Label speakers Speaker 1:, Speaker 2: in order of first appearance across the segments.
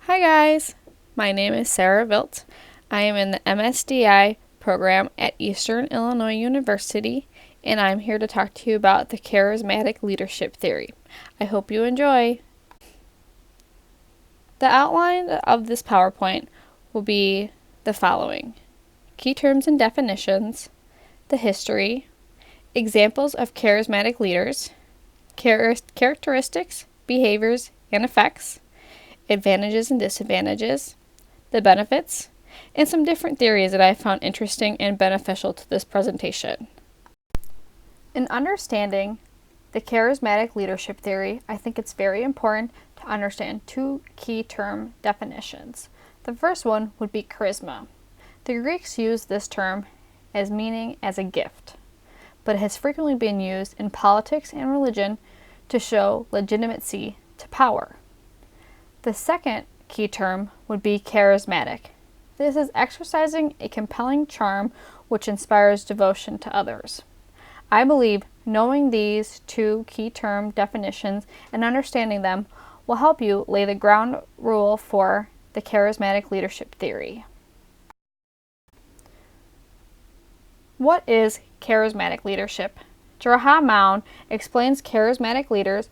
Speaker 1: Hi guys, my name is Sarah Vilt. I am in the MSDI program at Eastern Illinois University, and I'm here to talk to you about the Charismatic Leadership Theory. I hope you enjoy. The outline of this PowerPoint will be the following: key terms and definitions, the history, examples of charismatic leaders, characteristics, behaviors, and effects, advantages and disadvantages, the benefits, and some different theories that I found interesting and beneficial to this presentation. In understanding the charismatic leadership theory, I think it's very important to understand two key term definitions. The first one would be charisma. The Greeks used this term as meaning as a gift, but it has frequently been used in politics and religion to show legitimacy to power. The second key term would be charismatic. This is exercising a compelling charm which inspires devotion to others. I believe knowing these two key term definitions and understanding them will help you lay the ground rule for the charismatic leadership theory. What is charismatic leadership? Jaraha Mound explains charismatic leaders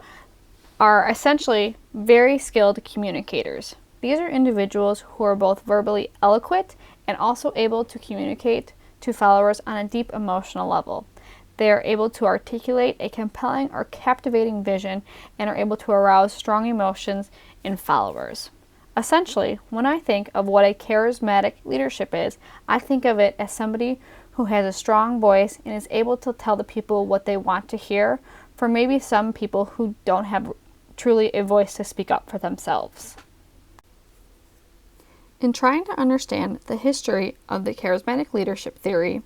Speaker 1: are essentially very skilled communicators. These are individuals who are both verbally eloquent and also able to communicate to followers on a deep emotional level. They are able to articulate a compelling or captivating vision and are able to arouse strong emotions in followers. Essentially, when I think of what a charismatic leadership is, I think of it as somebody who has a strong voice and is able to tell the people what they want to hear, for maybe some people who don't have truly a voice to speak up for themselves. In trying to understand the history of the charismatic leadership theory,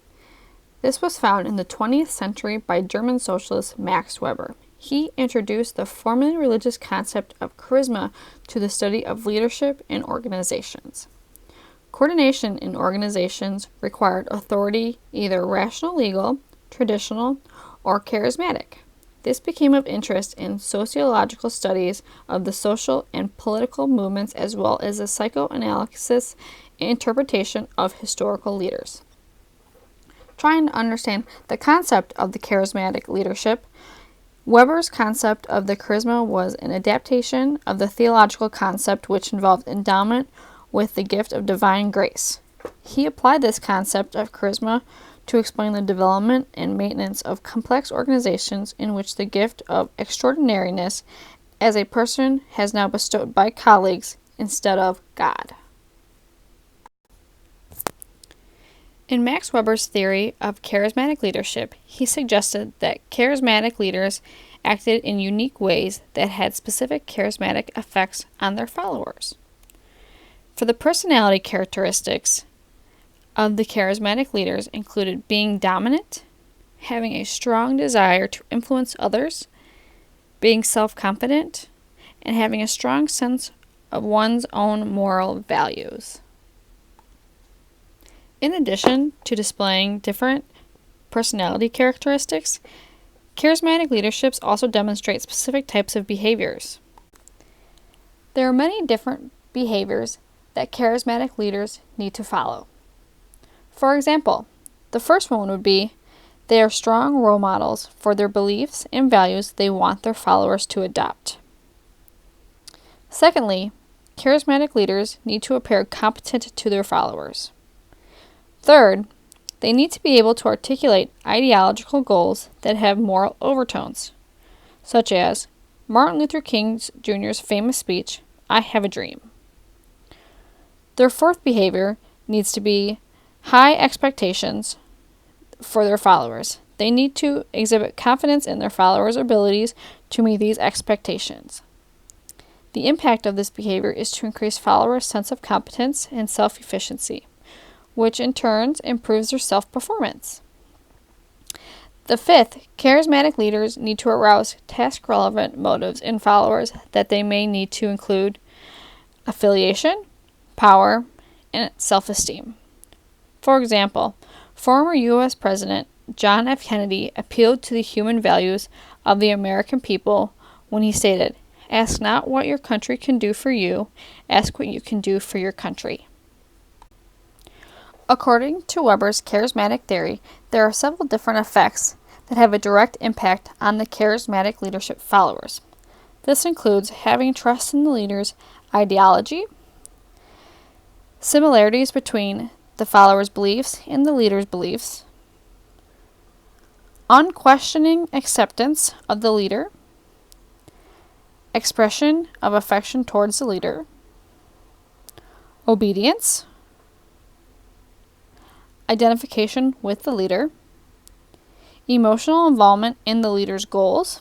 Speaker 1: this was found in the 20th century by German socialist Max Weber. He introduced the formerly religious concept of charisma to the study of leadership in organizations. Coordination in organizations required authority, either rational legal, traditional, or charismatic. This became of interest in sociological studies of the social and political movements as well as the psychoanalysis and interpretation of historical leaders. Trying to understand the concept of the charismatic leadership, Weber's concept of the charisma was an adaptation of the theological concept which involved endowment with the gift of divine grace. He applied this concept of charisma to explain the development and maintenance of complex organizations in which the gift of extraordinariness as a person has now bestowed by colleagues instead of God. In Max Weber's theory of charismatic leadership, he suggested that charismatic leaders acted in unique ways that had specific charismatic effects on their followers. For the personality characteristics of the charismatic leaders included being dominant, having a strong desire to influence others, being self-confident, and having a strong sense of one's own moral values. In addition to displaying different personality characteristics, charismatic leaderships also demonstrate specific types of behaviors. There are many different behaviors that charismatic leaders need to follow. For example, the first one would be they are strong role models for their beliefs and values they want their followers to adopt. Secondly, charismatic leaders need to appear competent to their followers. Third, they need to be able to articulate ideological goals that have moral overtones, such as Martin Luther King Jr.'s famous speech, "I have a dream." Their fourth behavior needs to be high expectations for their followers. They need to exhibit confidence in their followers' abilities to meet these expectations. The impact of this behavior is to increase followers' sense of competence and self-efficiency, which in turn improves their self-performance. The fifth, charismatic leaders need to arouse task-relevant motives in followers that they may need to include affiliation, power, and self-esteem. For example, former U.S. President John F. Kennedy appealed to the human values of the American people when he stated, Ask not what your country can do for you, ask what you can do for your country. According to Weber's charismatic theory, there are several different effects that have a direct impact on the charismatic leadership followers. This includes having trust in the leader's ideology, similarities between the follower's beliefs and the leader's beliefs, unquestioning acceptance of the leader, expression of affection towards the leader, obedience, identification with the leader, emotional involvement in the leader's goals,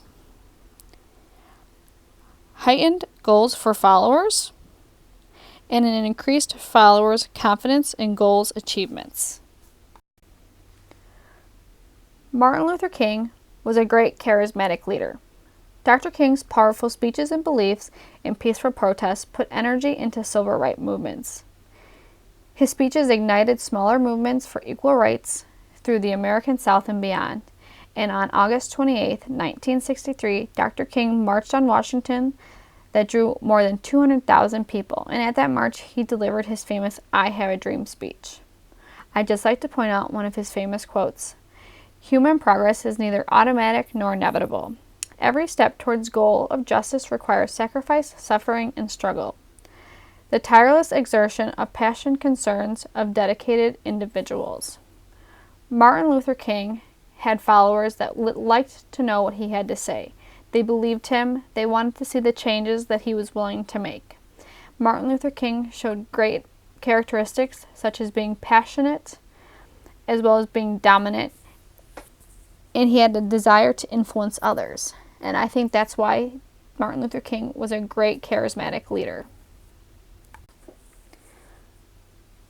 Speaker 1: heightened goals for followers, and an increased followers' confidence in goals' achievements. Martin Luther King was a great charismatic leader. Dr. King's powerful speeches and beliefs in peaceful protests put energy into civil rights movements. His speeches ignited smaller movements for equal rights through the American South and beyond. And on August 28, 1963, Dr. King marched on Washington that drew more than 200,000 people. And at that march, he delivered his famous "I Have a Dream" speech. I'd just like to point out one of his famous quotes. Human progress is neither automatic nor inevitable. Every step towards goal of justice requires sacrifice, suffering, and struggle. The tireless exertion of passionate concerns of dedicated individuals. Martin Luther King had followers that liked to know what he had to say. They believed him. They wanted to see the changes that he was willing to make. Martin Luther King showed great characteristics such as being passionate as well as being dominant, and he had a desire to influence others. And I think that's why Martin Luther King was a great charismatic leader.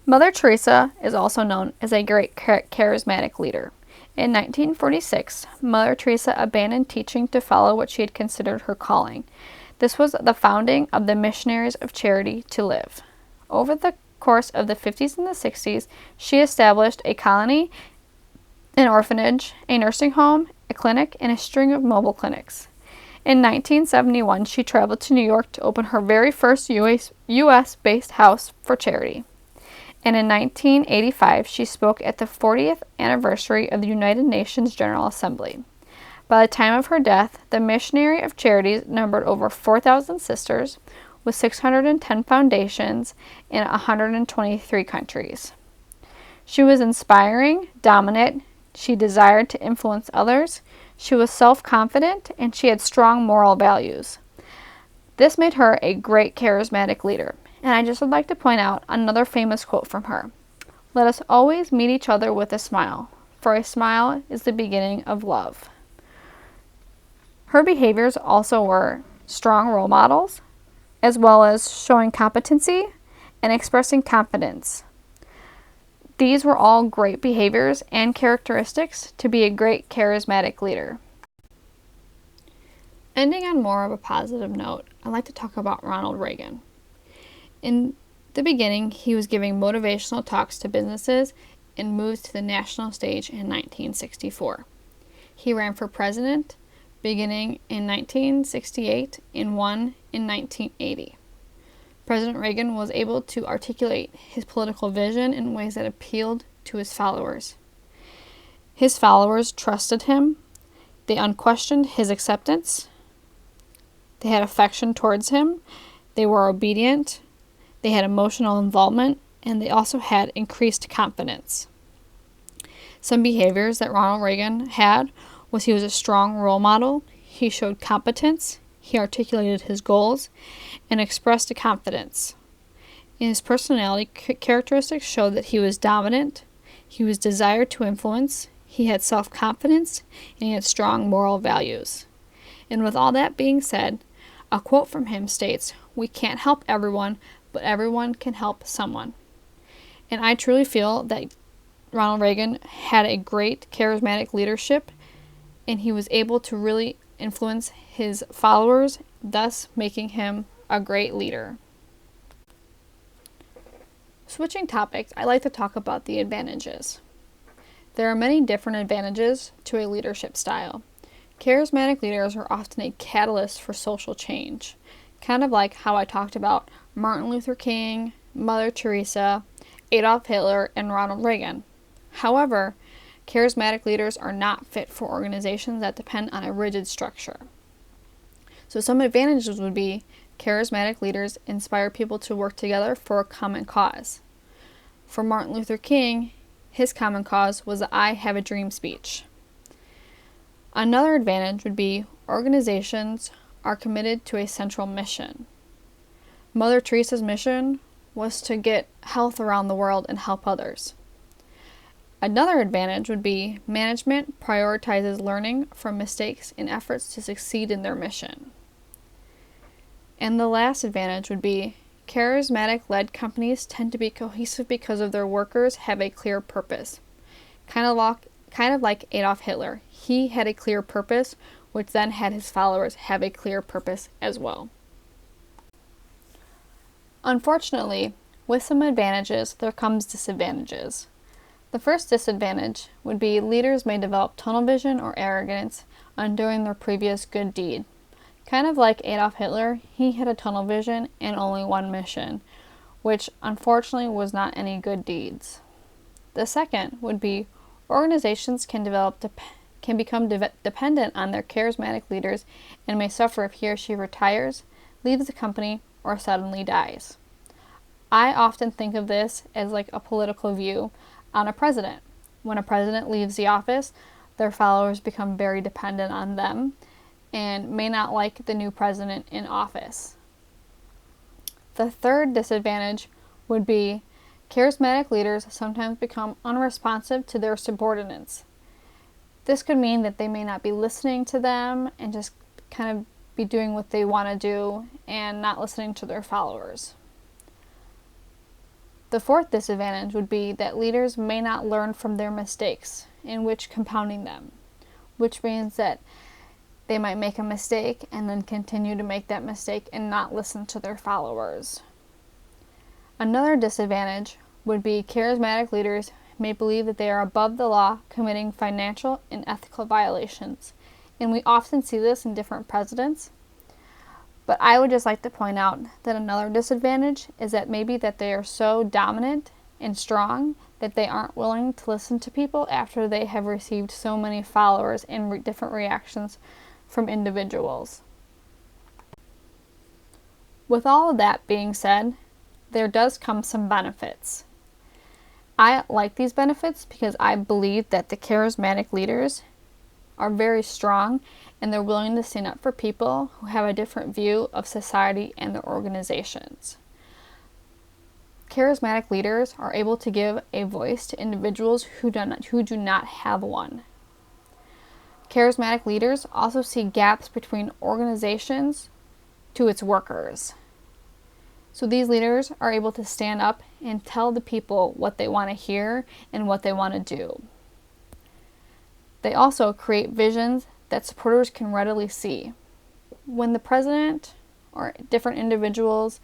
Speaker 1: Mother Teresa is also known as a great charismatic leader. In 1946, Mother Teresa abandoned teaching to follow what she had considered her calling. This was the founding of the Missionaries of Charity to Live. Over the course of the 50s and the 60s, she established a colony, an orphanage, a nursing home, a clinic, and a string of mobile clinics. In 1971, she traveled to New York to open her very first U.S.-based house for charity. And in 1985, she spoke at the 40th anniversary of the United Nations General Assembly. By the time of her death, the Missionary of Charities numbered over 4,000 sisters with 610 foundations in 123 countries. She was inspiring, dominant, she desired to influence others, she was self-confident, and she had strong moral values. This made her a great charismatic leader. And I just would like to point out another famous quote from her. Let us always meet each other with a smile, for a smile is the beginning of love. Her behaviors also were strong role models, as well as showing competency and expressing confidence. These were all great behaviors and characteristics to be a great charismatic leader. Ending on more of a positive note, I'd like to talk about Ronald Reagan. In the beginning, he was giving motivational talks to businesses and moved to the national stage in 1964. He ran for president beginning in 1968 and won in 1980. President Reagan was able to articulate his political vision in ways that appealed to his followers. His followers trusted him. They unquestioned his acceptance. They had affection towards him. They were obedient. They had emotional involvement, and they also had increased confidence. Some behaviors that Ronald Reagan had was he was a strong role model, he showed competence, he articulated his goals, and expressed a confidence. His personality characteristics showed that he was dominant, he was desired to influence, he had self-confidence, and he had strong moral values. And with all that being said, a quote from him states, "We can't help everyone, but everyone can help someone." And I truly feel that Ronald Reagan had a great charismatic leadership, and he was able to really influence his followers, thus making him a great leader. Switching topics, I like to talk about the advantages. There are many different advantages to a leadership style. Charismatic leaders are often a catalyst for social change, kind of like how I talked about Martin Luther King, Mother Teresa, Adolf Hitler, and Ronald Reagan. However, charismatic leaders are not fit for organizations that depend on a rigid structure. So some advantages would be charismatic leaders inspire people to work together for a common cause. For Martin Luther King, his common cause was the I Have a Dream speech. Another advantage would be organizations are committed to a central mission. Mother Teresa's mission was to get health around the world and help others. Another advantage would be management prioritizes learning from mistakes in efforts to succeed in their mission. And the last advantage would be charismatic-led companies tend to be cohesive because of their workers have a clear purpose. Kind of like Adolf Hitler. He had a clear purpose, which then had his followers have a clear purpose as well. Unfortunately, with some advantages, there comes disadvantages. The first disadvantage would be leaders may develop tunnel vision or arrogance, undoing their previous good deed. Kind of like Adolf Hitler, he had a tunnel vision and only one mission, which unfortunately was not any good deeds. The second would be organizations can become dependent on their charismatic leaders and may suffer if he or she retires, leaves the company, or suddenly dies. I often think of this as like a political view on a president. When a president leaves the office, their followers become very dependent on them and may not like the new president in office. The third disadvantage would be charismatic leaders sometimes become unresponsive to their subordinates. This could mean that they may not be listening to them and just kind of be doing what they want to do and not listening to their followers. The fourth disadvantage would be that leaders may not learn from their mistakes, in which compounding them, which means that they might make a mistake and then continue to make that mistake and not listen to their followers. Another disadvantage would be charismatic leaders may believe that they are above the law, committing financial and ethical violations. And we often see this in different presidents. But I would just like to point out that another disadvantage is that maybe that they are so dominant and strong that they aren't willing to listen to people after they have received so many followers and different reactions from individuals. With all of that being said, there does come some benefits. I like these benefits because I believe that the charismatic leaders are very strong and they're willing to stand up for people who have a different view of society and their organizations. Charismatic leaders are able to give a voice to individuals who do not have one. Charismatic leaders also see gaps between organizations to its workers. So these leaders are able to stand up and tell the people what they want to hear and what they want to do. They also create visions that supporters can readily see. When the president or different individuals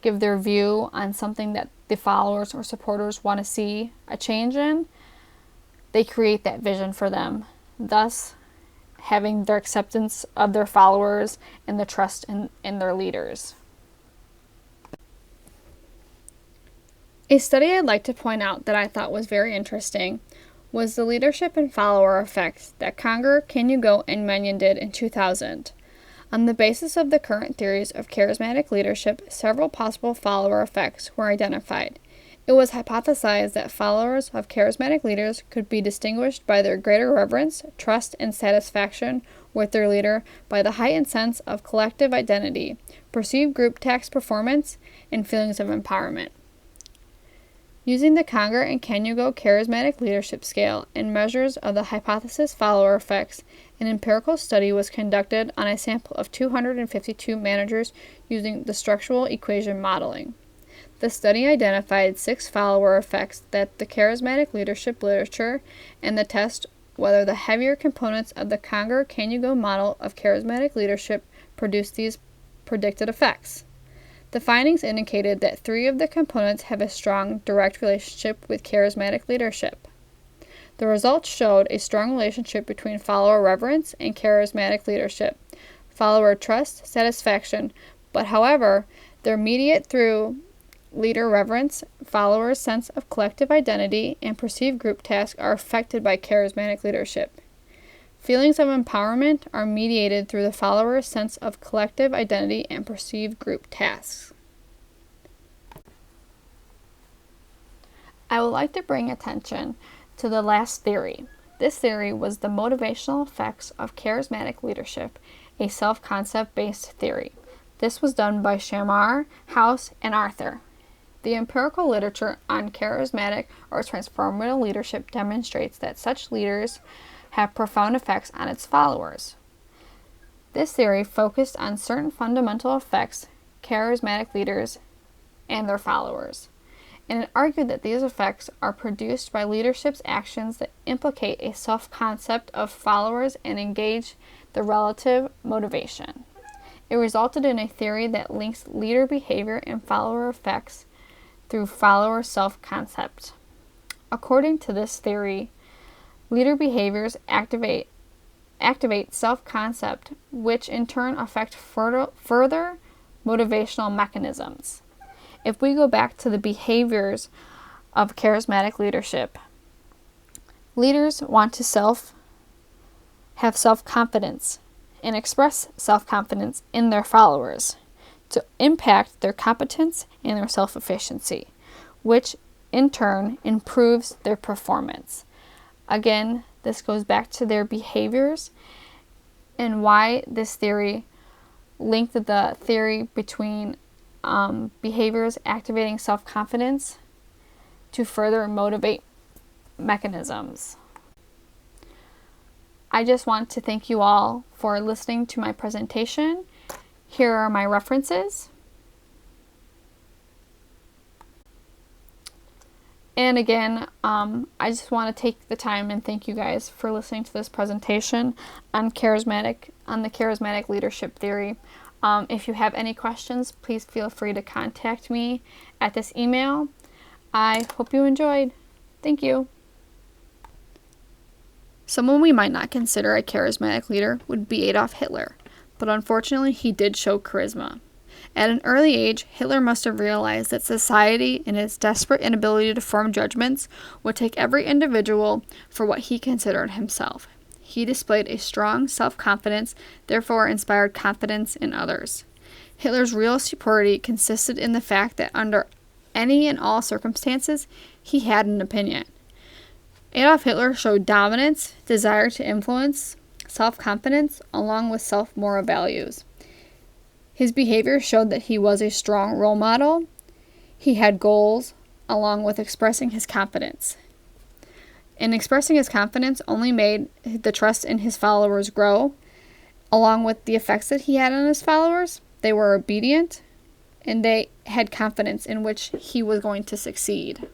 Speaker 1: give their view on something that the followers or supporters want to see a change in, they create that vision for them, thus having their acceptance of their followers and the trust in their leaders. A study I'd like to point out that I thought was very interesting was the leadership and follower effect that Conger, Can-You-Go, and Mannion did in 2000. On the basis of the current theories of charismatic leadership, several possible follower effects were identified. It was hypothesized that followers of charismatic leaders could be distinguished by their greater reverence, trust, and satisfaction with their leader by the heightened sense of collective identity, perceived group task performance, and feelings of empowerment. Using the Conger and Can-You-Go charismatic leadership scale and measures of the hypothesis follower effects, an empirical study was conducted on a sample of 252 managers using the structural equation modeling. The study identified 6 follower effects that the charismatic leadership literature and the test whether the heavier components of the Conger Can-You-Go model of charismatic leadership produced these predicted effects. The findings indicated that 3 of the components have a strong direct relationship with charismatic leadership. The results showed a strong relationship between follower reverence and charismatic leadership, follower trust, satisfaction, but however, they're mediated through leader reverence, followers' sense of collective identity, and perceived group tasks are affected by charismatic leadership. Feelings of empowerment are mediated through the follower's sense of collective identity and perceived group tasks. I would like to bring attention to the last theory. This theory was the motivational effects of charismatic leadership, a self-concept based theory. This was done by Shamar, House, and Arthur. The empirical literature on charismatic or transformative leadership demonstrates that such leaders have profound effects on its followers. This theory focused on certain fundamental effects charismatic leaders and their followers, and it argued that these effects are produced by leadership's actions that implicate a self-concept of followers and engage the relative motivation. It resulted in a theory that links leader behavior and follower effects through follower self-concept. According to this theory, leader behaviors activate self-concept, which in turn affect further motivational mechanisms. If we go back to the behaviors of charismatic leadership, leaders want to have self-confidence and express self-confidence in their followers to impact their competence and their self-efficiency, which in turn improves their performance. Again, this goes back to their behaviors and why this theory linked the theory between behaviors activating self-confidence to further motivate mechanisms. I just want to thank you all for listening to my presentation. Here are my references. And again, I just want to take the time and thank you guys for listening to this presentation on the charismatic leadership theory. If you have any questions, please feel free to contact me at this email. I hope you enjoyed. Thank you. Someone we might not consider a charismatic leader would be Adolf Hitler, but unfortunately he did show charisma. At an early age, Hitler must have realized that society, in its desperate inability to form judgments, would take every individual for what he considered himself. He displayed a strong self-confidence, therefore inspired confidence in others. Hitler's real superiority consisted in the fact that under any and all circumstances, he had an opinion. Adolf Hitler showed dominance, desire to influence, self-confidence, along with self-moral values. His behavior showed that he was a strong role model. He had goals, along with expressing his confidence. And expressing his confidence only made the trust in his followers grow, along with the effects that he had on his followers. They were obedient, and they had confidence in which he was going to succeed.